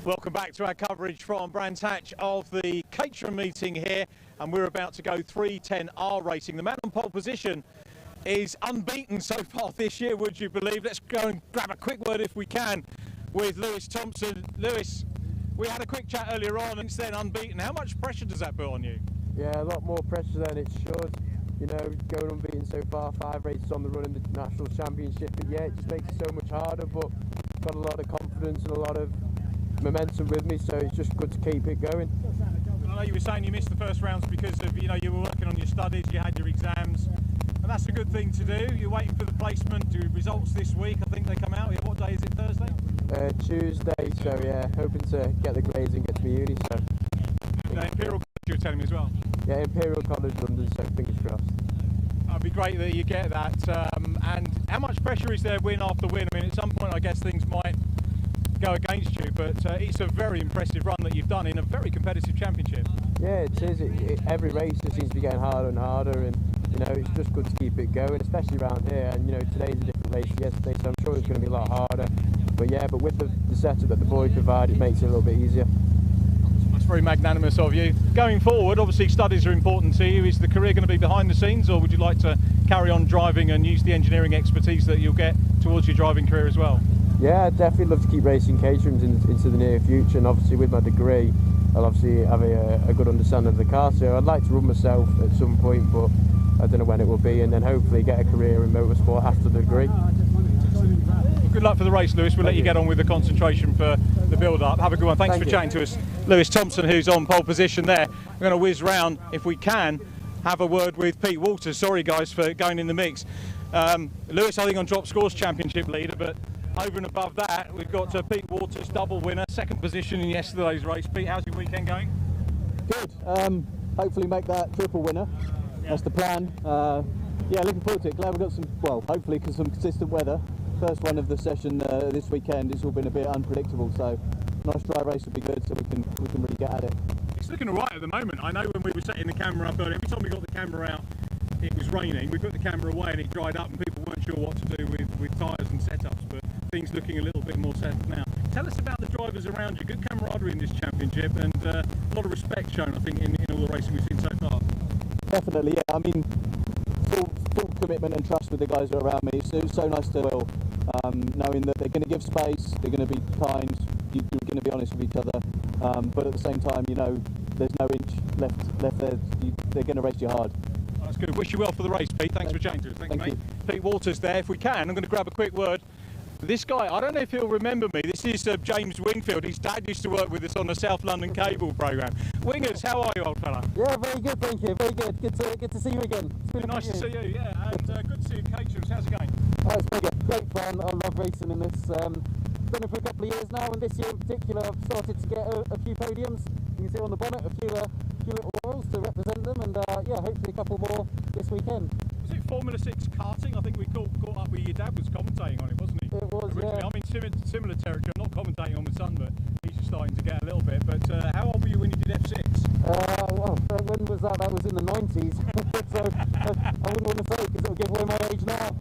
Welcome back to our coverage from Brands Hatch of the Caterham meeting here, and we're about to go 310R racing. The man on pole position is unbeaten so far this year, would you believe? Let's go and grab a quick word, if we can, with Lewis Thompson. Lewis, we had a quick chat earlier on, and it's then unbeaten. How much pressure does that put on you? Yeah, a lot more pressure than it should. You know, going unbeaten so far, 5 races on the run in the National Championship, but yeah, it just makes it so much harder, but got a lot of confidence and a lot of momentum with me, so it's just good to keep it going. I know you were saying you missed the first rounds because of, you know, you were working on your studies, you had your exams, and that's a good thing to do. You're waiting for the placement, the results this week, I think they come out. What day is it, Thursday? Tuesday, so yeah, hoping to get the grades and get to my uni, so. Imperial College, you were telling me as well? Yeah, Imperial College London, so fingers crossed. It'd be great that you get that. And how much pressure is there win after win? I mean, at some point I guess things might go against you, but it's a very impressive run that you've done in a very competitive championship. Yeah, it is. Every race just seems to be getting harder and harder, and you know, it's just good to keep it going, especially around here. And you know, today's a different race to yesterday, so I'm sure it's going to be a lot harder. But yeah, but with the setup that the boys provide, it makes it a little bit easier. That's very magnanimous of you. Going forward, obviously studies are important to you. Is the career going to be behind the scenes, or would you like to carry on driving and use the engineering expertise that you'll get towards your driving career as well? Yeah, I'd definitely love to keep racing Caterhams into the near future, and obviously with my degree I'll obviously have a good understanding of the car, so I'd like to run myself at some point, but I don't know when it will be, and then hopefully get a career in motorsport after the degree. Well, good luck for the race, Lewis. We'll let you get on with the concentration for the build-up. Have a good one. Thanks for chatting to us. Lewis Thompson, who's on pole position there. We're going to whiz round, if we can, have a word with Pete Walters. Sorry guys for going in the mix. Lewis, I think, on Drop Scores Championship leader, but over and above that, we've got Pete Walters, double winner, second position in yesterday's race. Pete, how's your weekend going? Good. Hopefully make that triple winner. Yeah. That's the plan. Yeah, looking forward to it. Glad we got some, well, hopefully some consistent weather. First one of the session this weekend. It's all been a bit unpredictable, so nice dry race would be good, so we can really get at it. It's looking all right at the moment. I know when we were setting the camera up earlier, every time we got the camera out, it was raining. We put the camera away and it dried up, and people weren't sure what to do with tyres and setups, but things looking a little bit more settled now. Tell us about the drivers around you. Good camaraderie in this championship, and a lot of respect shown, I think, in all the racing we've seen so far. Definitely, yeah. I mean, full commitment and trust with the guys that are around me. So it's so nice to knowing that they're going to give space, they're going to be kind, you're going to be honest with each other, but at the same time, you know, there's no inch left there. They're going to race you hard. That's good. Wish you well for the race, Pete. Thanks for chatting to us. Thank you, mate. Pete Walters there. If we can, I'm going to grab a quick word. This guy, I don't know if he'll remember me. This is James Wingfield. His dad used to work with us on the South London Cable programme. Wingers, how are you, old fella? Yeah, very good, thank you. Very good. Good to see you again. It's been nice to see you, yeah. And good to see you, Caterham. How's it going? Oh, it's been good. Great fun. I love racing in this. Done it for a couple of years now, and this year in particular, I've started to get a few podiums. You can see on the bonnet a few little royals to represent them, and yeah, hopefully a couple more this weekend. Was it Formula 6 karting? I think we caught up with your dad was commentating on it, wasn't he? It was, originally. yeah. I mean, similar territory. I'm not commentating on my son, but he's just starting to get a little bit. But how old were you when you did F6? Well, when was that? That was in the 90s. So I wouldn't want to say because it would give away my age now.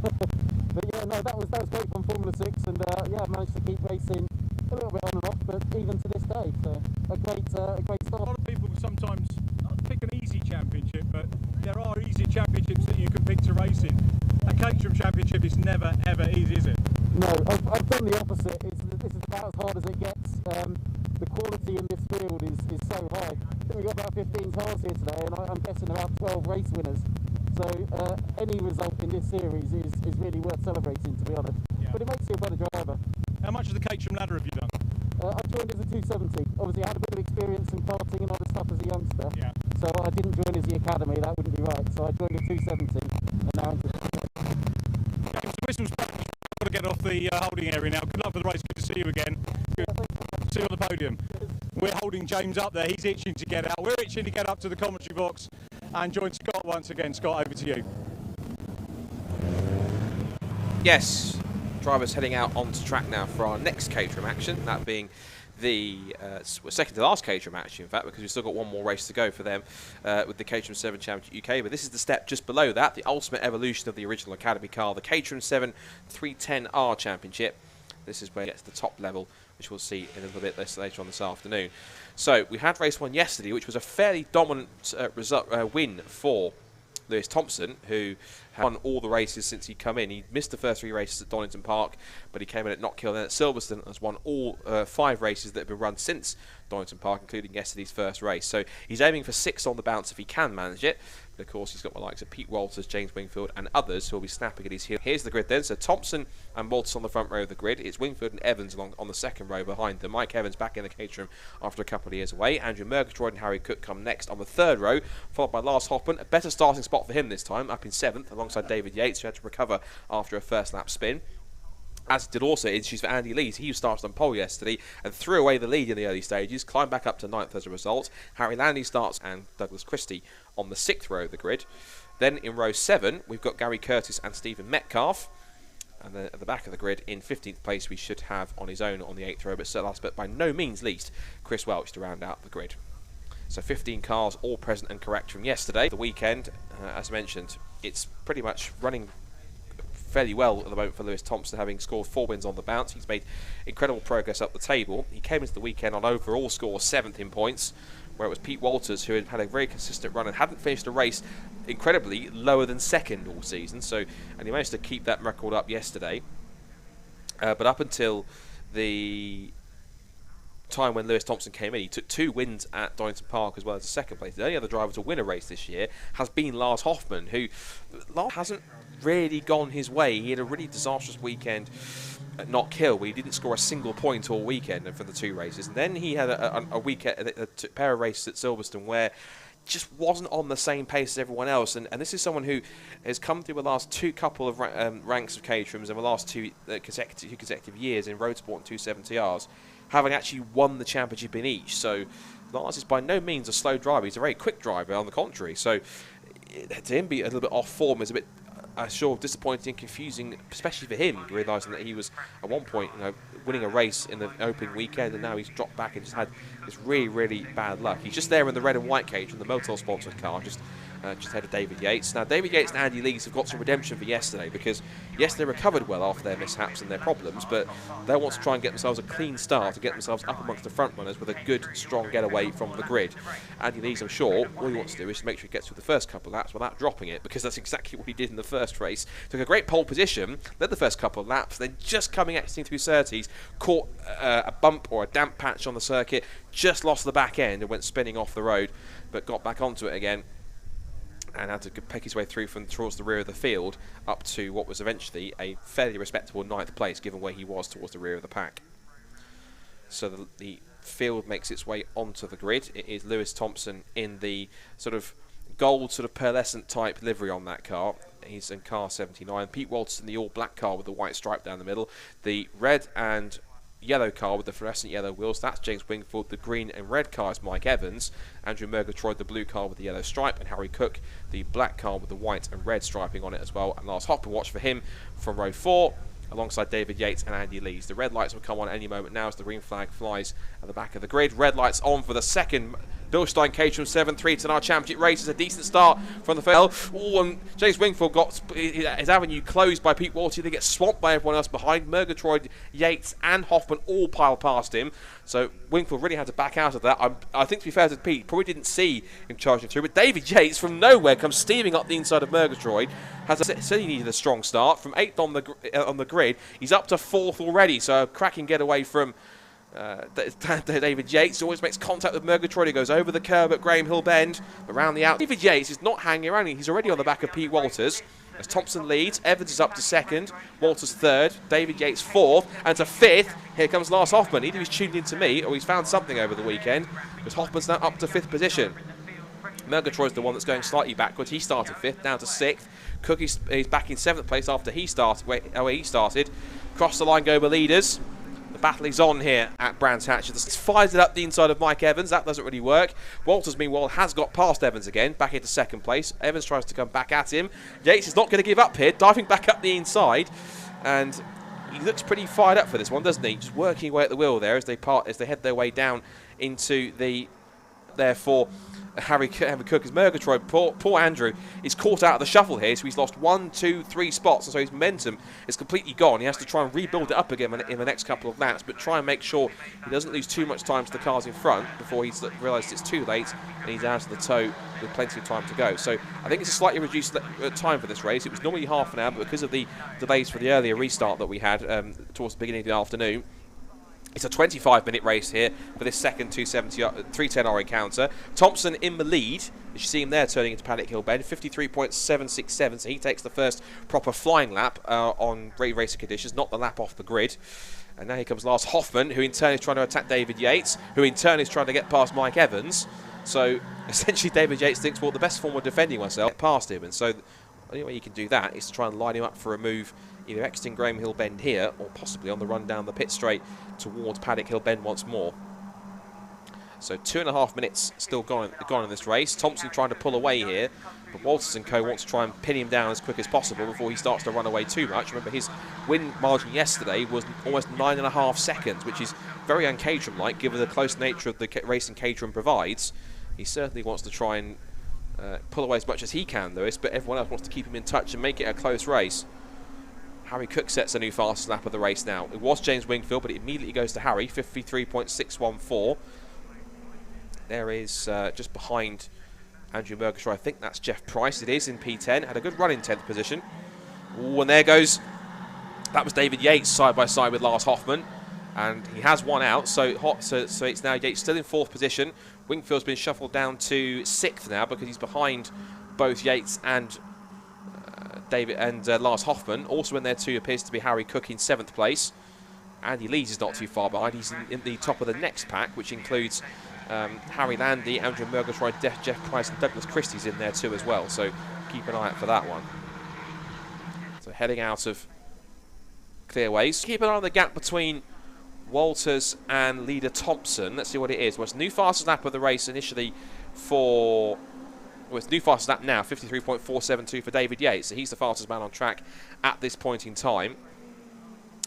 But yeah, no, that was great from Formula 6, and yeah, I managed to keep racing a little bit on and off, but even to this day, so a great start. A lot of people sometimes pick an easy championship, but there are easy championships that you can pick to race in. A Caterham championship is never ever easy, is it? No, I've done the opposite. This is about as hard as it gets. The quality in this field is so high. I think we've got about 15 cars here today, and I'm guessing about 12 race winners. So any result in this series is really worth celebrating, to be honest. Yeah. But it makes you a better driver. How much of the Caterham ladder have you done? I joined as a 270. Obviously, I had a bit of experience in karting and other stuff as a youngster. Yeah. So I didn't join as the academy. That wouldn't be right. So I joined a 270, and now I'm just... James, the whistle's back. Got to get off the holding area now. Good luck for the race. Good to see you again. Good to see you on the podium. We're holding James up there. He's itching to get out. We're itching to get up to the commentary box and join Scott once again. Scott, over to you. Yes, drivers heading out onto track now for our next Caterham action, that being the second to last Caterham action, in fact, because we've still got one more race to go for them with the Caterham 7 Championship UK. But this is the step just below that, the ultimate evolution of the original Academy car, the Caterham 7 310R Championship. This is where it gets to the top level, which we'll see in a little bit later on this afternoon. So we had race 1 yesterday, which was a fairly dominant win for Lewis Thompson, who won all the races since he'd come in. He missed the first 3 races at Donington Park, but he came in at Knockhill, then at Silverstone, and has won all 5 races that have been run since Donington Park, including yesterday's first race. So he's aiming for 6 on the bounce if he can manage it. But of course, he's got the likes of Pete Walters, James Wingfield, and others who will be snapping at his heels. Here's the grid then. So Thompson and Walters on the front row of the grid. It's Wingfield and Evans along on the second row behind them. Mike Evans back in the Caterham after a couple of years away. Andrew Murgatroyd and Harry Cook come next on the third row, followed by Lars Hoffman. A better starting spot for him this time, up in 7th, alongside David Yates, who had to recover after a first lap spin. As did also issues for Andy Lees. He started on pole yesterday and threw away the lead in the early stages, climbed back up to 9th as a result. Harry Landy starts and Douglas Christie on the 6th row of the grid. Then in row 7, we've got Gary Curtis and Stephen Metcalf. And then at the back of the grid, in 15th place, we should have on his own on the 8th row, but last but by no means least, Chris Welch to round out the grid. So 15 cars, all present and correct from yesterday. The weekend, as mentioned, it's pretty much running fairly well at the moment for Lewis Thompson, having scored 4 wins on the bounce. He's made incredible progress up the table. He came into the weekend on overall score 7th in points, where it was Pete Walters who had a very consistent run and hadn't finished a race incredibly lower than 2nd all season. So, and he managed to keep that record up yesterday. But up until the time when Lewis Thompson came in, he took 2 wins at Donington Park as well as a 2nd place. The only other driver to win a race this year has been Lars Hoffman, who hasn't really gone his way. He had a really disastrous weekend at Knockhill, where he didn't score a single point all weekend for the 2 races. And then he had a pair of races at Silverstone where just wasn't on the same pace as everyone else. And this is someone who has come through the last couple of ranks of Caterhams in the last 2 consecutive years in Road Sport and 270Rs, having actually won the championship in each. So Lars is by no means a slow driver. He's a very quick driver, on the contrary. So to him be a little bit off form is a bit disappointing, confusing, especially for him, realising that he was at one point, winning a race in the opening weekend, and now he's dropped back and just had this really, really bad luck. He's just there in the red and white cage in the Motul-sponsored car, just ahead of David Yates. Now, David Yates and Andy Lees have got some redemption for yesterday, because yes, they recovered well after their mishaps and their problems, but they want to try and get themselves a clean start to get themselves up amongst the front runners with a good, strong getaway from the grid. Andy Lees, I'm sure, all he wants to do is to make sure he gets through the first couple of laps without dropping it, because that's exactly what he did in the first race. Took a great pole position, led the first couple of laps, then just coming exiting through Surtees, caught a bump or a damp patch on the circuit, just lost the back end and went spinning off the road, but got back onto it again and had to pick his way through from towards the rear of the field up to what was eventually a fairly respectable 9th place, given where he was towards the rear of the pack. So the field makes its way onto the grid. It is Lewis Thompson in the sort of gold, sort of pearlescent type livery on that car. He's in car 79. Pete Walters in the all-black car with the white stripe down the middle. The red and yellow car with the fluorescent yellow wheels, that's James Wingfield. The green and red car is Mike Evans. Andrew Murgatroyd, the blue car with the yellow stripe, and Harry Cook, the black car with the white and red striping on it as well. And Lars Hoffman, watch for him from row 4 alongside David Yates and Andy Lees. The red lights will come on any moment now as the green flag flies at the back of the grid. Red lights on for the second Bilstein Caterham 7-3 to our championship race. Is a decent start from the first. And James Wingfield got his avenue closed by Pete Walters. He gets swamped by everyone else behind. Murgatroyd, Yates and Hoffman all pile past him. So Wingfield really had to back out of that. I think, to be fair to Pete, probably didn't see him charging through, but David Yates from nowhere comes steaming up the inside of Murgatroyd. Said he needed a strong start. From 8th on the grid, he's up to 4th already. So a cracking getaway from David Yates. Always makes contact with Murgatroyd. He goes over the curb at Graham Hill Bend, around the out. David Yates is not hanging around. He's already on the back of Pete Walters. As Thompson leads, Evans is up to 2nd, Walters 3rd, David Yates 4th, and to 5th, here comes Lars Hoffman. Either he's tuned into me or he's found something over the weekend, because Hoffman's now up to 5th position. Murgatroyd's the one that's going slightly backwards. He started 5th, down to 6th. Cook is back in 7th place after he started, where he started. Cross the line go the leaders. The battle is on here at Brands Hatch. It's fired it up the inside of Mike Evans. That doesn't really work. Walters, meanwhile, has got past Evans again, back into 2nd place. Evans tries to come back at him. Yates is not going to give up here, diving back up the inside. And he looks pretty fired up for this one, doesn't he? Just working away at the wheel there as they head their way down into the there for Harry Cook is Murgatroyd. Poor Andrew is caught out of the shuffle here, so he's lost 1, 2, 3 spots, and so his momentum is completely gone. He has to try and rebuild it up again in the next couple of laps, but try and make sure he doesn't lose too much time to the cars in front before he's realised it's too late and he's out of the tow with plenty of time to go. So I think it's a slightly reduced time for this race. It was normally half an hour, but because of the delays for the earlier restart that we had towards the beginning of the afternoon, it's a 25-minute race here for this second 310R encounter. Thompson in the lead. As you see him there turning into Paddock Hill Bend, 53.767. So he takes the first proper flying lap on great racing conditions, not the lap off the grid. And now here comes Lars Hoffman, who in turn is trying to attack David Yates, who in turn is trying to get past Mike Evans. So essentially David Yates thinks, well, the best form of defending myself past him. And so the only way you can do that is to try and line him up for a move either exiting Graham Hill Bend here or possibly on the run down the pit straight towards Paddock Hill Bend once more. So 2.5 minutes still gone in this race. Thompson trying to pull away here, but Walters and co want to try and pin him down as quick as possible before he starts to run away too much. Remember, his win margin yesterday was almost 9.5 seconds, which is very un-Caterham-like given the close nature of the racing Caterham provides. He certainly wants to try and pull away as much as he can, Lewis, but everyone else wants to keep him in touch and make it a close race. Harry Cook sets a new fastest lap of the race now. It was James Wingfield, but it immediately goes to Harry, 53.614. There is just behind Andrew Murgatroyd. I think that's Jeff Price. It is in P10. Had a good run in 10th position. Ooh, and there goes. That was David Yates side by side with Lars Hoffman. And he has one out, so it's now Yates still in 4th position. Wingfield's been shuffled down to 6th now because he's behind both Yates and David and Lars Hoffman. Also in there too appears to be Harry Cook in 7th place. Andy Lees is not too far behind. He's in the top of the next pack, which includes Harry Landy, Andrew Murgatroyd, Jeff Price and Douglas Christie's in there too as well. So keep an eye out for that one. So heading out of Clearways. Keep an eye on the gap between Walters and leader Thompson. Let's see what it is. Well, it's new fastest lap of the race initially for... Well, it's new fastest lap now, 53.472 for David Yates. So he's the fastest man on track at this point in time.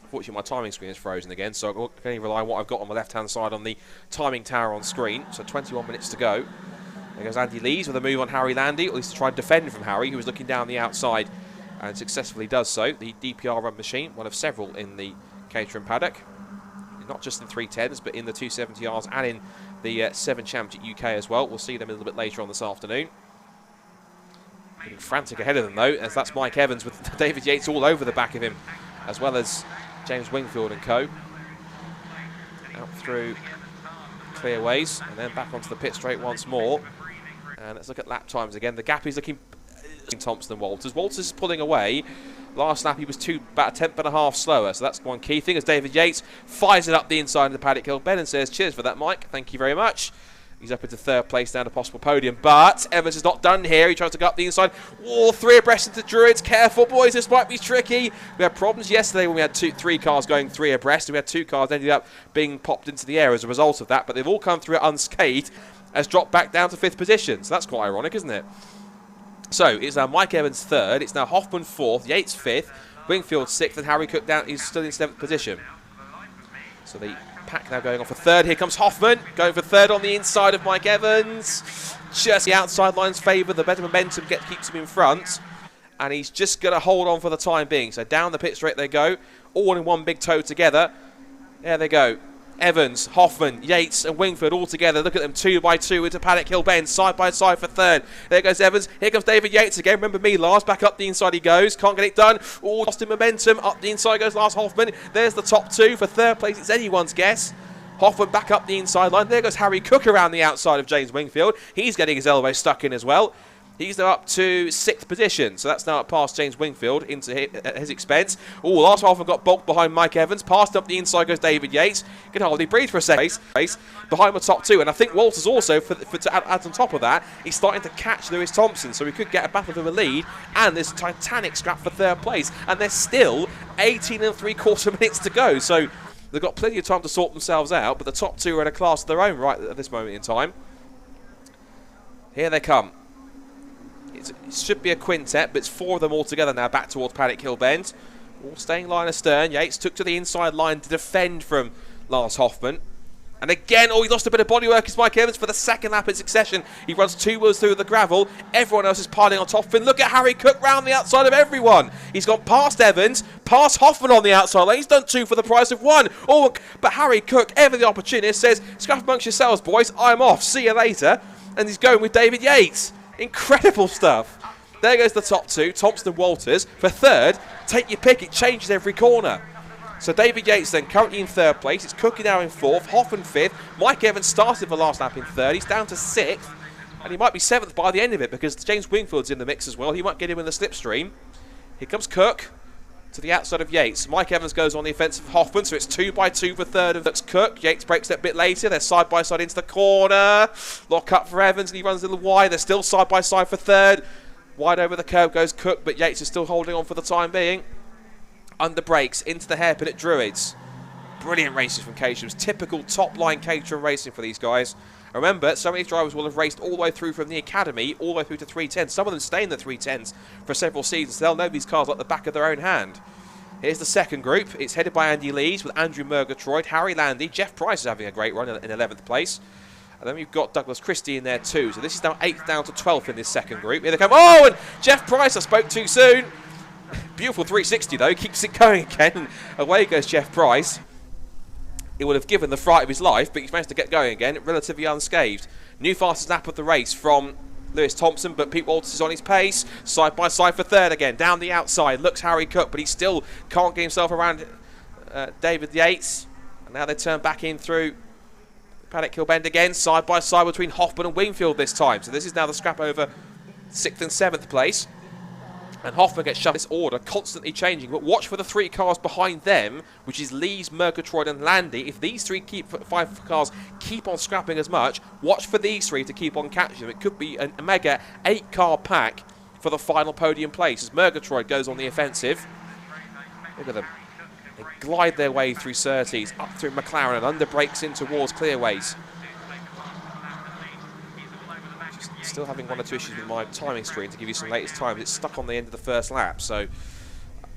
Unfortunately, my timing screen is frozen again, so I can only rely on what I've got on the left-hand side on the timing tower on screen. So 21 minutes to go. There goes Andy Lees with a move on Harry Landy, at least to try and defend from Harry, who was looking down the outside and successfully does so. The DPR run machine, one of several in the Caterham paddock. Not just in 310s, but in the 270Rs and in the 7 Championship UK as well. We'll see them a little bit later on this afternoon. Getting frantic ahead of them, though, as that's Mike Evans with David Yates all over the back of him, as well as James Wingfield and co. Out through Clearways, and then back onto the pit straight once more. And let's look at lap times again. The gap is looking Thompson and Walters. Walters is pulling away. Last lap he was about a 10th.5 slower, so that's one key thing as David Yates fires it up the inside of the Paddock Hill Bend and says, cheers for that, Mike. Thank you very much. He's up into 3rd place down a possible podium, but Evans is not done here. He tries to go up the inside. Oh, 3 abreast into Druids. Careful, boys. This might be tricky. We had problems yesterday when we had 3 cars going 3 abreast, and we had 2 cars ended up being popped into the air as a result of that, but they've all come through unscathed, has dropped back down to 5th position. So that's quite ironic, isn't it? So it's now Mike Evans 3rd. It's now Hoffman 4th, Yates 5th, Wingfield 6th, and Harry Cook down. He's still in 7th position. So the pack now going on for 3rd. Here comes Hoffman, going for 3rd on the inside of Mike Evans. Just the outside lines favour, the better momentum keeps him in front. And he's just going to hold on for the time being. So down the pit straight they go, all in one big tow together. There they go. Evans, Hoffman, Yates and Wingfield all together. Look at them 2 by 2 into Paddock Hill Bend, side by side for 3rd. There goes Evans. Here comes David Yates again. Remember me, Lars. Back up the inside he goes. Can't get it done. Oh, lost in momentum. Up the inside goes Lars Hoffman. There's the top 2 for 3rd place. It's anyone's guess. Hoffman back up the inside line. There goes Harry Cook around the outside of James Wingfield. He's getting his elbow stuck in as well. He's now up to 6th position, so that's now past James Wingfield into his expense. Oh, last Hoffman got bulked behind Mike Evans. Passed up the inside goes David Yates. Can hardly breathe for a second. Race behind the top 2, and I think Walters also, to add on top of that, he's starting to catch Lewis Thompson, so we could get a battle for the lead, and there's a titanic scrap for 3rd place, and there's still 18.75 minutes to go, so they've got plenty of time to sort themselves out, but the top 2 are in a class of their own right at this moment in time. Here they come. It should be a quintet, but it's 4 of them all together now back towards Paddock Hill Bend. All staying line astern. Yates took to the inside line to defend from Lars Hoffman. And again, oh, he lost a bit of bodywork is Mike Evans for the second lap in succession. He runs 2 wheels through the gravel. Everyone else is piling on top of him. Look at Harry Cook round the outside of everyone. He's gone past Evans, past Hoffman on the outside lane. He's done 2 for the price of 1. Oh, but Harry Cook, ever the opportunist, says, scrap amongst yourselves, boys. I'm off. See you later. And he's going with David Yates. Incredible stuff. There goes the top 2, Thompson and Walters. For third, take your pick. It changes every corner. So David Yates then currently in 3rd place. It's Cookie now in 4th, Hoffman 5th. Mike Evans started the last lap in 3rd. He's down to 6th. And he might be 7th by the end of it because James Wingfield's in the mix as well. He might get him in the slipstream. Here comes Cook to the outside of Yates. Mike Evans goes on the offensive of Hoffman. So it's 2 by 2 for 3rd of that's Cook. Yates breaks that bit later. They're side by side into the corner. Lock up for Evans and he runs a little wide. They're still side by side for 3rd. Wide over the curb goes Cook, but Yates is still holding on for the time being. Under brakes into the hairpin at Druids. Brilliant races from Caterham's. Typical top-line Caterham racing for these guys. Remember, some of these drivers will have raced all the way through from the academy, all the way through to 310. Some of them stay in the 310s for several seasons. They'll know these cars like the back of their own hand. Here's the second group. It's headed by Andy Lees with Andrew Murgatroyd, Harry Landy. Jeff Price is having a great run in 11th place. And then we've got Douglas Christie in there too. So this is now 8th down to 12th in this second group. Here they come. Oh, and Jeff Price, I spoke too soon. Beautiful 360 though, keeps it going again. And away goes Jeff Price. He would have given the fright of his life, but he's managed to get going again, relatively unscathed. New fastest lap of the race from Lewis Thompson, but Pete Walters is on his pace. Side by side for 3rd again, down the outside. Looks Harry Cook, but he still can't get himself around David Yates. And now they turn back in through Paddock Hill Bend again, side by side between Hoffman and Wingfield this time. So this is now the scrap over 6th and 7th place. And Hoffman gets shoved. This order constantly changing, but watch for the 3 cars behind them, which is Lees, Murgatroyd and Landy. If these 5 cars keep on scrapping as much, watch for these 3 to keep on catching them. It could be a mega 8-car pack for the final podium place as Murgatroyd goes on the offensive. Look at them. They glide their way through Surtees, up through McLaren and under brakes in towards Clearways. Still having 1 or 2 issues with my timing screen to give you some latest times. It's stuck on the end of the first lap, so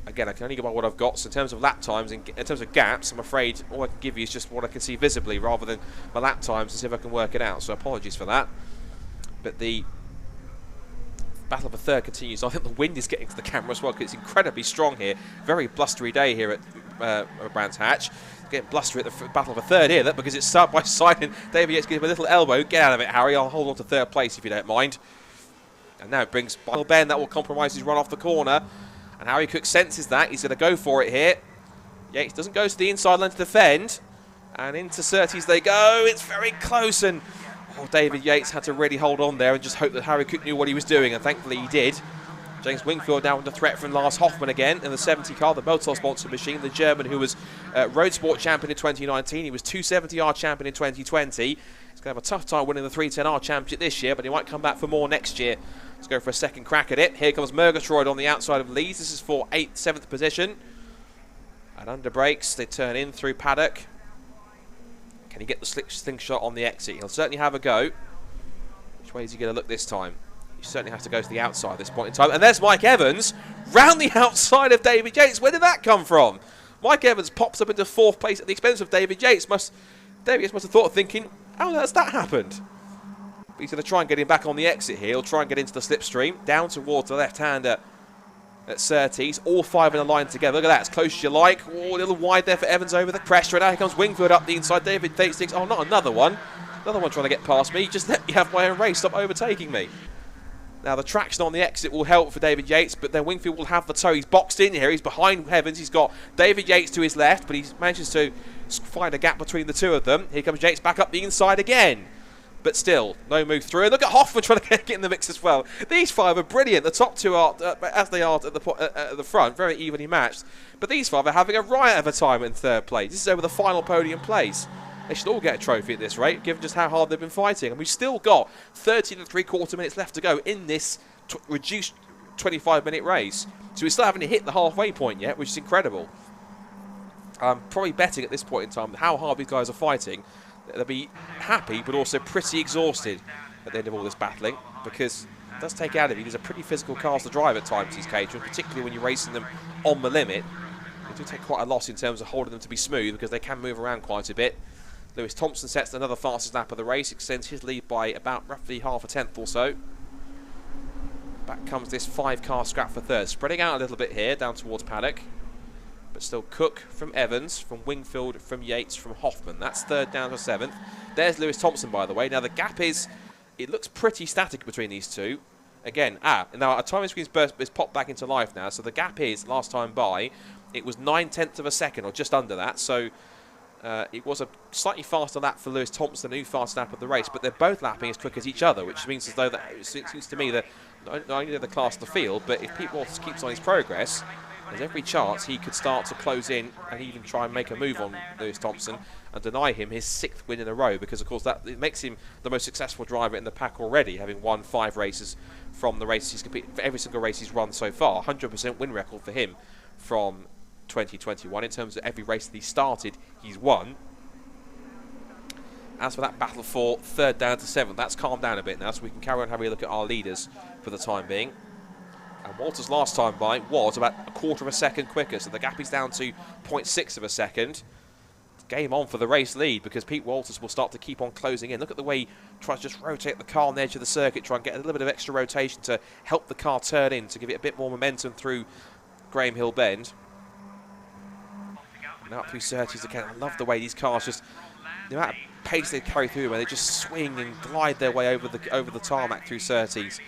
again I can only go by what I've got. So in terms of lap times, in terms of gaps, I'm afraid all I can give you is just what I can see visibly rather than my lap times to see if I can work it out, so apologies for that. But the battle of a third continues. I think the wind is getting to the camera as well because it's incredibly strong here. Very blustery day here at Brands Hatch. Getting blustery at the battle of a third here, that because it's side by side and David Yates gives him a little elbow. Get out of it, Harry. I'll hold on to 3rd place if you don't mind. And now it brings Bill Ben. That will compromise his run off the corner. And Harry Cook senses that. He's going to go for it here. Yates doesn't go to the inside lane to defend. And into Surtees they go. It's very close. And David Yates had to really hold on there and just hope that Harry Cook knew what he was doing. And thankfully he did. James Wingfield now under threat from Lars Hoffman again in the 70 car, the Motor sponsored machine, the German who was Road Sport champion in 2019. He was 270R champion in 2020. He's going to have a tough time winning the 310R championship this year, but he might come back for more next year. Let's go for a second crack at it. Here comes Murgatroyd on the outside of Lees. This is for 8th, 7th position. And under brakes, they turn in through Paddock. Can he get the slingshot on the exit? He'll certainly have a go. Which way is he going to look this time? You certainly have to go to the outside at this point in time. And there's Mike Evans round the outside of David Yates. Where did that come from? Mike Evans pops up into 4th place at the expense of David Yates. David Yates must have thought, thinking, how has that happened? But he's going to try and get him back on the exit here. He'll try and get into the slipstream. Down towards the left-hander at Surtees. All 5 in a line together. Look at that, as close as you like. Oh, a little wide there for Evans over the pressure. And now here comes Wingfield up the inside. David Yates thinks, oh, not another one. Another one trying to get past me. Just let me have my own race. Stop overtaking me. Now, the traction on the exit will help for David Yates, but then Wingfield will have the tow. He's boxed in here. He's behind Evans. He's got David Yates to his left, but he manages to find a gap between the 2 of them. Here comes Yates back up the inside again. But still, no move through. And look at Hoffman trying to get in the mix as well. These 5 are brilliant. The top 2 are, as they are at the front, very evenly matched. But these 5 are having a riot of a time in 3rd place. This is over the final podium place. They should all get a trophy at this rate, given just how hard they've been fighting. And we've still got 13 and 3/4 minutes left to go in this reduced 25-minute race. So we still haven't hit the halfway point yet, which is incredible. I'm probably betting at this point in time how hard these guys are fighting. They'll be happy, but also pretty exhausted at the end of all this battling, because it does take out of you. These are pretty physical cars to drive at times, these Caterham, particularly when you're racing them on the limit. They do take quite a loss in terms of holding them to be smooth, because they can move around quite a bit. Lewis Thompson sets another fastest lap of the race, extends his lead by about roughly half a tenth or so. Back comes this 5-car scrap for third, spreading out a little bit here down towards paddock. But still Cook from Evans, from Wingfield, from Yates, from Hoffman. That's third down to 7th. There's Lewis Thompson, by the way. Now the gap is, it looks pretty static between these two. Again, now our timing screen's popped back into life now, so the gap is, last time by, it was 9/10 of a second, or just under that, so it was a slightly faster lap for Lewis Thompson, who fastest lap of the race, but they're both lapping as quick as each other, which means as though that it seems to me that not only the class of the field, but if Pete Walters keeps on his progress, there's every chance he could start to close in and even try and make a move on Lewis Thompson and deny him his 6th win in a row, because of course that it makes him the most successful driver in the pack already, having won 5 races from the races he's competed for, every single race he's run so far. 100% win record for him from 2021 in terms of every race that he started he's won. As for that battle for third down to 7th, that's calmed down a bit now, so we can carry on having a look at our leaders for the time being. And Walters last time by was about a quarter of a second quicker, so the gap is down to 0.6 of a second. Game on for the race lead, because Pete Walters will start to keep on closing in. Look at the way he tries to just rotate the car on the edge of the circuit, try and get a little bit of extra rotation to help the car turn in, to give it a bit more momentum through Graham Hill Bend. And out through Surtees again. I love the way these cars just, the amount of pace they carry through, where they just swing and glide their way over the tarmac through Surtees,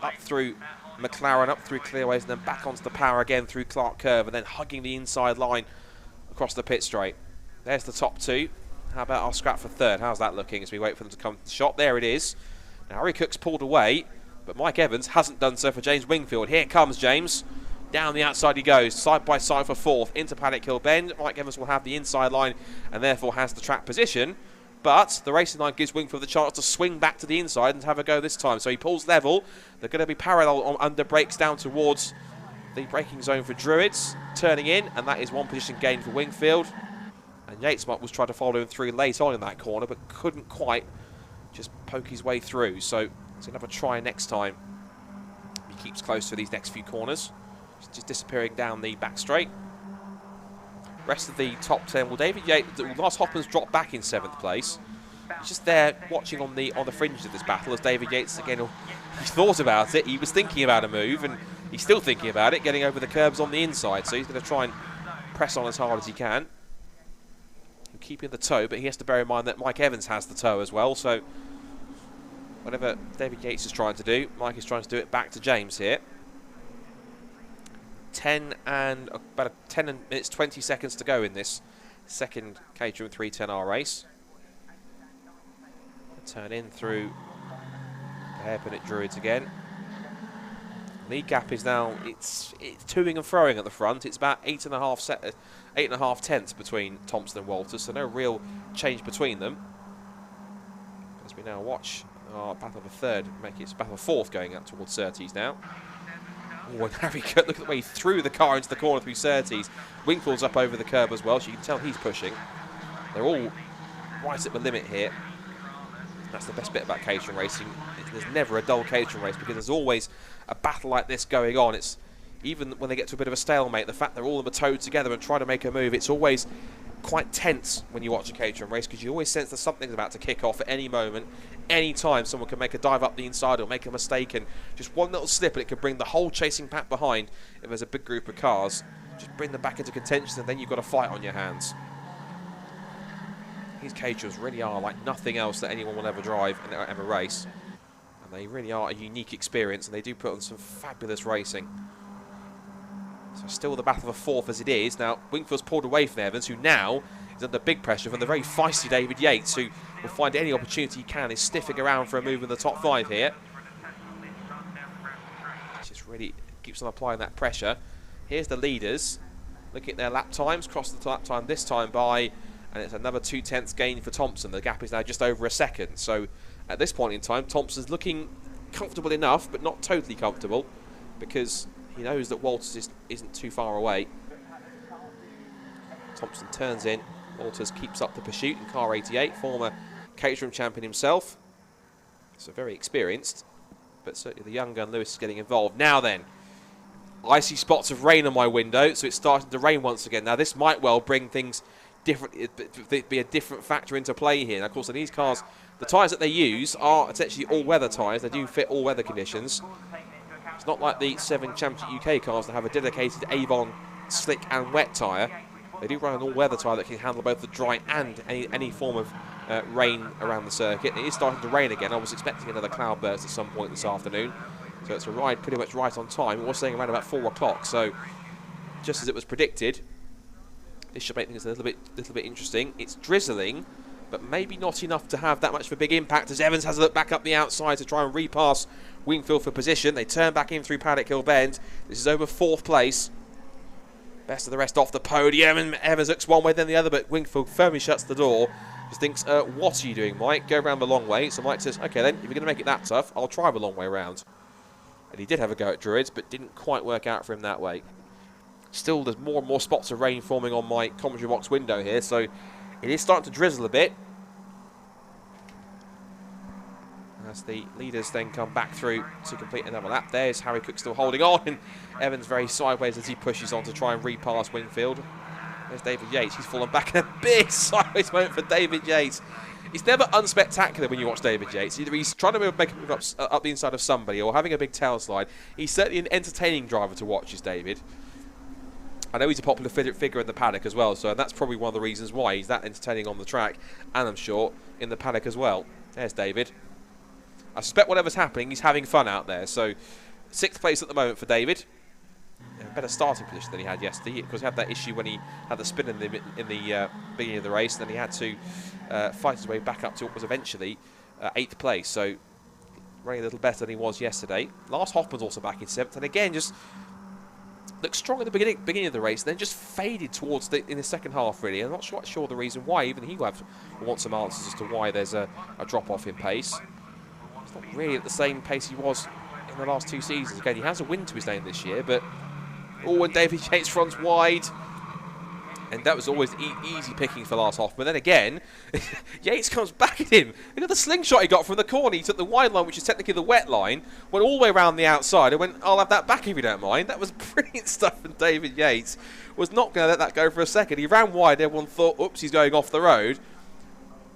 up through McLaren, up through Clearways, and then back onto the power again through Clark Curve, and then hugging the inside line across the pit straight. There's the top 2. How about our scrap for third? How's that looking as we wait for them to come to the shot? There it is. Now Harry Cook's pulled away, but Mike Evans hasn't done so for James Wingfield. Here comes James. Down the outside he goes, side by side for 4th, into Paddock Hill Bend. Mike Evans will have the inside line and therefore has the track position. But the racing line gives Wingfield the chance to swing back to the inside and have a go this time. So he pulls level. They're going to be parallel on under brakes down towards the braking zone for Druids. Turning in, and that is 1 position gain for Wingfield. And Yates was trying to follow him through late on in that corner, but couldn't quite just poke his way through. So he's going to have a try next time. He keeps close to these next few corners. Just disappearing down the back straight. Rest of the top 10. Well, David Yates, Lars Hoppman's dropped back in 7th place. He's just there watching on the fringes of this battle as David Yates again. He thought about it. He was thinking about a move, and he's still thinking about it, getting over the curbs on the inside. So he's going to try and press on as hard as he can, keeping the toe. But he has to bear in mind that Mike Evans has the toe as well. So whatever David Yates is trying to do, Mike is trying to do it back to James here. 10 minutes 20 seconds to go in this second Caterham 310R race. Turn in through the hairpin at Druids again. Lead gap is now, it's toing and froing at the front. It's about 8.5 tenths between Thompson and Walters, so no real change between them. As we now watch our battle for third, make it battle for 4th going out towards Surtees now. Oh, and Harry Cook, look at the way he threw the car into the corner through Surtees. Wingfield's up over the curb as well, so you can tell he's pushing. They're all right at the limit here. That's the best bit about Caterham racing. There's never a dull Caterham race, because there's always a battle like this going on. It's even when they get to a bit of a stalemate, the fact they're all of them are towed together and trying to make a move, it's always quite tense when you watch a Caterham race, because you always sense that something's about to kick off at any moment. Any time someone can make a dive up the inside or make a mistake, and just one little slip and it can bring the whole chasing pack behind. If there's a big group of cars, just bring them back into contention, and then you've got a fight on your hands. These Caterhams really are like nothing else that anyone will ever drive and ever race, and they really are a unique experience, and they do put on some fabulous racing. So still the battle for 4th as it is. Now Wingfield's pulled away from Evans, who now is under big pressure from the very feisty David Yates, who will find any opportunity he can, is sniffing around for a move in the top 5 here. Just really keeps on applying that pressure. Here's the leaders, looking at their lap times, cross the lap time this time by, and it's another 2/10 gain for Thompson. The gap is now just over a second. So at this point in time, Thompson's looking comfortable enough, but not totally comfortable, because he knows that Walters isn't too far away. Thompson turns in. Walters keeps up the pursuit in car 88, former Caterham champion himself. So very experienced, but certainly the young gun Lewis is getting involved. Now then, I see spots of rain on my window, so it's starting to rain once again. Now this might well bring things be a different factor into play here. And of course, in these cars, the tyres that they use are essentially all-weather tyres. They do fit all weather conditions. It's not like the 7 Championship UK cars that have a dedicated Avon slick and wet tyre. They do run an all-weather tyre that can handle both the dry and any form of rain around the circuit. It is starting to rain again. I was expecting another cloudburst at some point this afternoon. So it's a ride pretty much right on time. It was saying around about 4 o'clock. So just as it was predicted, this should make things a little bit interesting. It's drizzling, but maybe not enough to have that much of a big impact as Evans has a look back up the outside to try and repass Wingfield for position. They turn back in through Paddock Hill Bend. This is over 4th place. Best of the rest off the podium, and Evans looks one way then the other, but Wingfield firmly shuts the door. Just thinks, what are you doing, Mike? Go around the long way. So Mike says, okay then, if you're going to make it that tough, I'll try the long way around. And he did have a go at Druids, but didn't quite work out for him that way. Still, there's more and more spots of rain forming on my commentary box window here, so it is starting to drizzle a bit. As the leaders then come back through to complete another lap. There's Harry Cook still holding on, and Evans very sideways as he pushes on to try and repass Wingfield. There's David Yates. He's fallen back in a big sideways moment for David Yates. It's never unspectacular when you watch David Yates. Either he's trying to make a move up the inside of somebody or having a big tail slide. He's certainly an entertaining driver to watch, is David. I know he's a popular figure in the paddock as well, so that's probably one of the reasons why he's that entertaining on the track, and I'm sure in the paddock as well. There's David. I suspect whatever's happening, he's having fun out there. So 6th place at the moment for David. A better starting position than he had yesterday, because he had that issue when he had the spin in the beginning of the race, and then he had to fight his way back up to what was eventually 8th place. So running a little better than he was yesterday. Lars Hoffman's also back in 7th, and again just looked strong at the beginning of the race, then just faded towards in the second half. Really, I'm not quite sure the reason why. Even he will want some answers as to why there's a drop off in pace. He's not really at the same pace he was in the last 2 seasons. Again, he has a win to his name this year, but and David Yates fronts wide. And that was always easy picking for Lars Hoffman. Then again, Yates comes back at him. Look at the slingshot he got from the corner. He took the wide line, which is technically the wet line, went all the way around the outside and went, I'll have that back if you don't mind. That was brilliant stuff from David Yates. Was not going to let that go for a second. He ran wide. Everyone thought, oops, he's going off the road.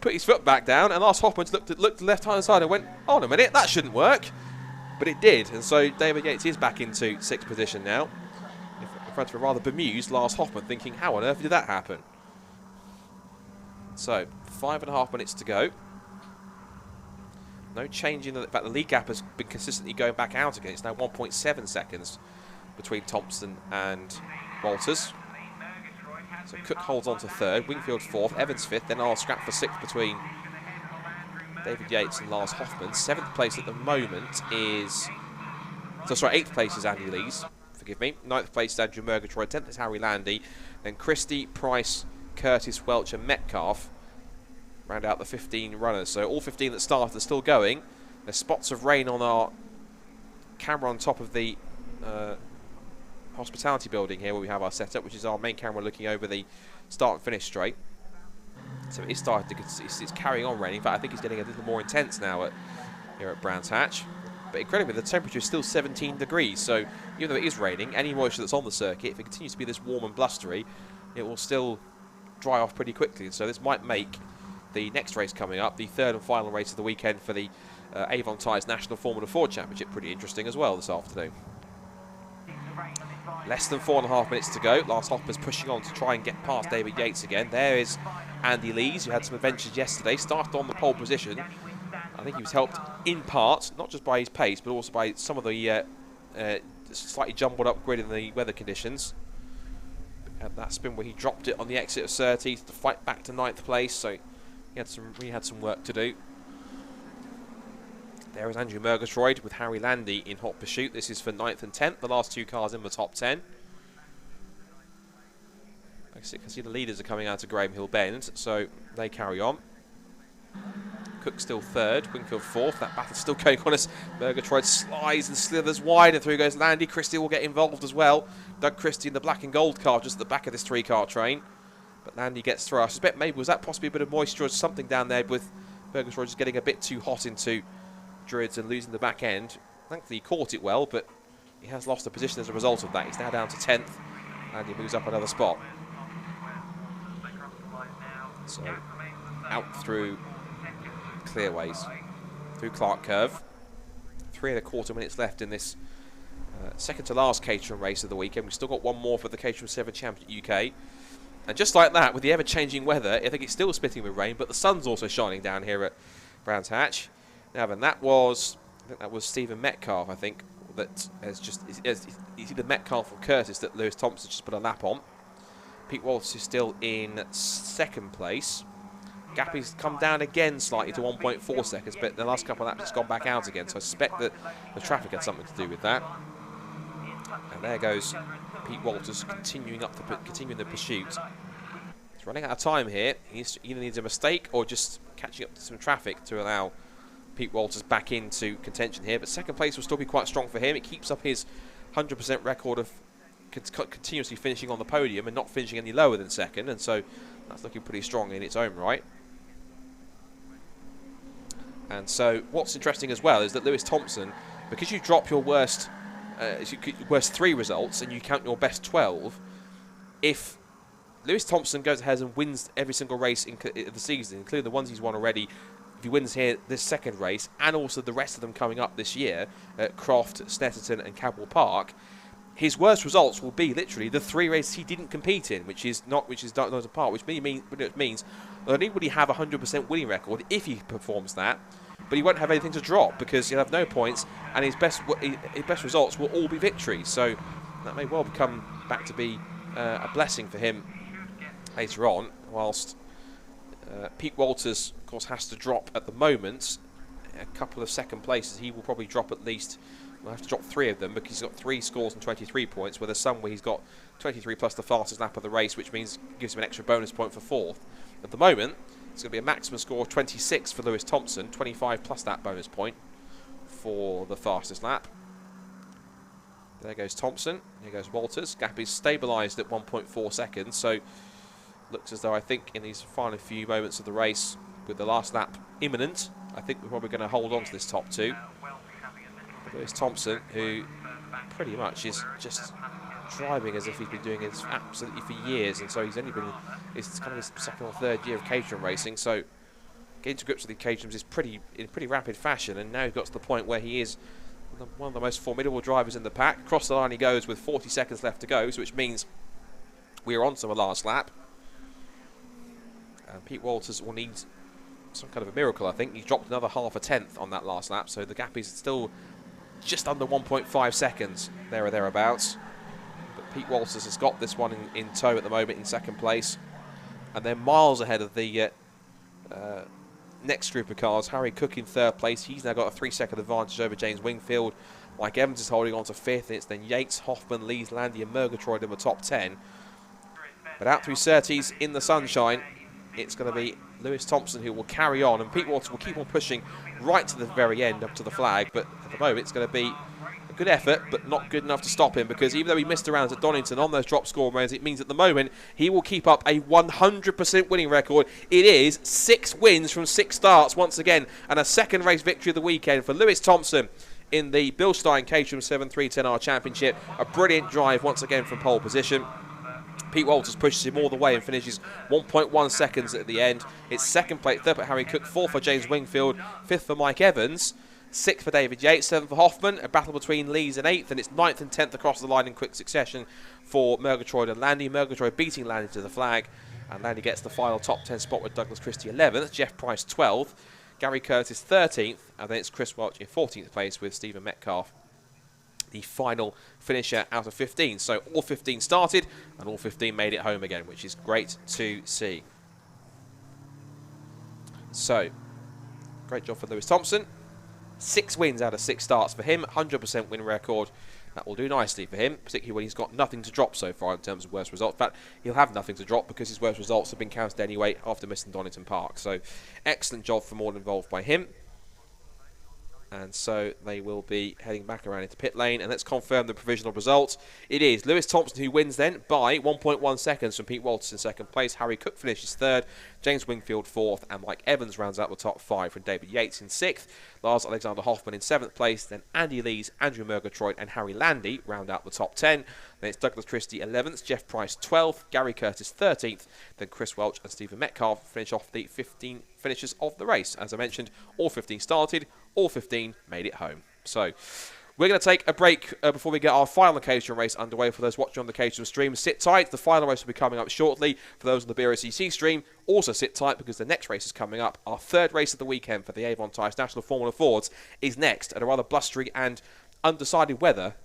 Put his foot back down, and Lars Hoffman looked to the left-hand side and went, hold on a minute, that shouldn't work. But it did, and so David Yates is back into 6th position now. In front of a rather bemused Lars Hoffman, thinking, how on earth did that happen? So, 5.5 minutes to go. No change in the fact the lead gap has been consistently going back out again. It's now 1.7 seconds between Thompson and Walters. So Cook holds on to 3rd, Wingfield 4th, Evans 5th, then I'll scrap for 6th between David Yates and Lars Hoffman. 7th place at the moment is... So sorry, 8th place is Andy Lees. Forgive me. 9th place is Andrew Murgatroyd. 10th is Harry Landy. Then Christie, Price, Curtis, Welch and Metcalf round out the 15 runners. So all 15 that started are still going. There's spots of rain on our camera on top of the hospitality building here where we have our setup, which is our main camera looking over the start and finish straight. So it is starting to, it's carrying on raining. In fact, I think it's getting a little more intense now here at Brands Hatch. But incredibly, the temperature is still 17 degrees. So even though it is raining, any moisture that's on the circuit, if it continues to be this warm and blustery, it will still dry off pretty quickly. So this might make the next race coming up, the 3rd and final race of the weekend for the Avon Tyres National Formula 4 Championship, pretty interesting as well this afternoon. Less than 4.5 minutes to go. Lars Hoffman's pushing on to try and get past David Yates again. There is Andy Lees, who had some adventures yesterday, started on the pole position. I think he was helped in part, not just by his pace, but also by some of the slightly jumbled up grid in the weather conditions. Had that spin where he dropped it on the exit of Surtees to fight back to 9th place, so he had some work to do. There is Andrew Murgatroyd with Harry Landy in hot pursuit. This is for 9th and 10th, the last 2 cars in the top 10. I can see the leaders are coming out of Graham Hill Bend, so they carry on. Cook still 3rd, Wingfield 4th. That battle's still going on as Murgatroyd slides and slithers wide, and through goes Landy. Christie will get involved as well. Doug Christie in the black and gold car just at the back of this 3-car train. But Landy gets through. I suspect maybe was that possibly a bit of moisture or something down there with Murgatroyd just getting a bit too hot into Druids and losing the back end. Thankfully he caught it well, but he has lost a position as a result of that. He's now down to 10th, and he moves up another spot. So out through Clearways, through Clark Curve. 3¼ minutes left in this second to last Caterham race of the weekend. We've still got one more for the Caterham 7 Championship UK. And just like that, with the ever-changing weather, I think it's still splitting with rain, but the sun's also shining down here at Brands Hatch. Now then, I think that was Stephen Metcalf, I think, that has just, it's either Metcalf or Curtis that Lewis Thompson just put a lap on. Pete Walters is still in second place. Gappy's come down again slightly to 1.4 seconds, but the last couple of laps it's gone back out again, so I suspect that the traffic had something to do with that. And there goes Pete Walters continuing the pursuit. He's running out of time here. He either needs a mistake or just catching up to some traffic to allow Pete Walters back into contention here. But second place will still be quite strong for him. It keeps up his 100% record of continuously finishing on the podium and not finishing any lower than second, and so that's looking pretty strong in its own right. And so what's interesting as well is that Lewis Thompson, because you drop your worst 3 results and you count your best 12, if Lewis Thompson goes ahead and wins every single race in the season, including the ones he's won already, if he wins here this second race and also the rest of them coming up this year at Croft, Snetterton and Cadwell Park, his worst results will be literally the 3 races he didn't compete in, which is Dartmoor Park, which means not only would he have a 100% winning record if he performs that, but he won't have anything to drop because he'll have no points, and his best results will all be victories. So that may well become back to be a blessing for him later on. Whilst Pete Walters, of course, has to drop at the moment a couple of second places. He will probably drop at least. We'll have to drop 3 of them because he's got 3 scores and 23 points, where there's some where he's got 23 plus the fastest lap of the race, which means gives him an extra bonus point for 4th. At the moment, it's going to be a maximum score of 26 for Lewis Thompson, 25 plus that bonus point for the fastest lap. There goes Thompson, here goes Walters. Gap is stabilised at 1.4 seconds, so looks as though I think in these final few moments of the race, with the last lap imminent, I think we're probably going to hold on to this top 2. Lewis Thompson, who pretty much is just driving as if he's been doing it absolutely for years, and so he's only been, it's kind of his second or third year of Caterham racing, so getting to grips with the Caterhams is in pretty rapid fashion, and now he's got to the point where he is one of the most formidable drivers in the pack. Across the line he goes with 40 seconds left to go, so which means we are on to the last lap, and Pete Walters will need some kind of a miracle. I think he dropped another half a tenth on that last lap, so the gap is still just under 1.5 seconds, there or thereabouts. But Pete Walters has got this one in tow at the moment in second place. And they're miles ahead of the next group of cars. Harry Cook in third place. He's now got a 3-second advantage over James Wingfield. Mike Evans is holding on to 5th. It's then Yates, Hoffman, Lees, Landy and Murgatroyd in the top 10. But out through Surtees in the sunshine, it's going to be Lewis Thompson who will carry on, and Pete Walters will keep on pushing right to the very end up to the flag, but at the moment it's going to be a good effort but not good enough to stop him, because even though he missed around at Donington on those drop score rounds, it means at the moment he will keep up a 100% winning record. It is 6 wins from 6 starts once again, and a second race victory of the weekend for Lewis Thompson in the Bill Stein Caterham 7-3-10R Championship. A brilliant drive once again from pole position. Pete Walters pushes him all the way and finishes 1.1 seconds at the end. It's second place, third for Harry Cook, 4th for James Wingfield, 5th for Mike Evans, 6th for David Yates, 7th for Hoffman. A battle between Lees and 8th, and it's 9th and 10th across the line in quick succession for Murgatroyd and Landy. Murgatroyd beating Landy to the flag, and Landy gets the final top 10 spot with Douglas Christie 11th, Jeff Price 12th, Gary Curtis 13th, and then it's Chris Welch in 14th place with Stephen Metcalf, the final finisher out of 15. So all 15 started and all 15 made it home again, which is great to see. So, great job for Lewis Thompson. 6 wins out of 6 starts for him, 100% win record. That will do nicely for him, particularly when he's got nothing to drop so far in terms of worst results. In fact, he'll have nothing to drop because his worst results have been counted anyway after missing Donington Park. So, excellent job from all involved by him. And so they will be heading back around into pit lane. And let's confirm the provisional results. It is Lewis Thompson who wins then by 1.1 seconds from Pete Walters in second place. Harry Cook finishes 3rd. James Wingfield 4th. And Mike Evans rounds out the top 5 from David Yates in 6th. Lars Alexander Hoffman in 7th place. Then Andy Lees, Andrew Murgatroyd and Harry Landy round out the top 10. Then it's Douglas Christie 11th, Jeff Price 12th, Gary Curtis 13th, then Chris Welch and Stephen Metcalf finish off the 15 finishes of the race. As I mentioned, all 15 started, all 15 made it home. So we're going to take a break before we get our final Caterham race underway. For those watching on the Caterham stream, sit tight. The final race will be coming up shortly. For those on the Brscc stream, also sit tight because the next race is coming up. Our third race of the weekend for the Avon Tyres National Formula Fords is next at a rather blustery and undecided weather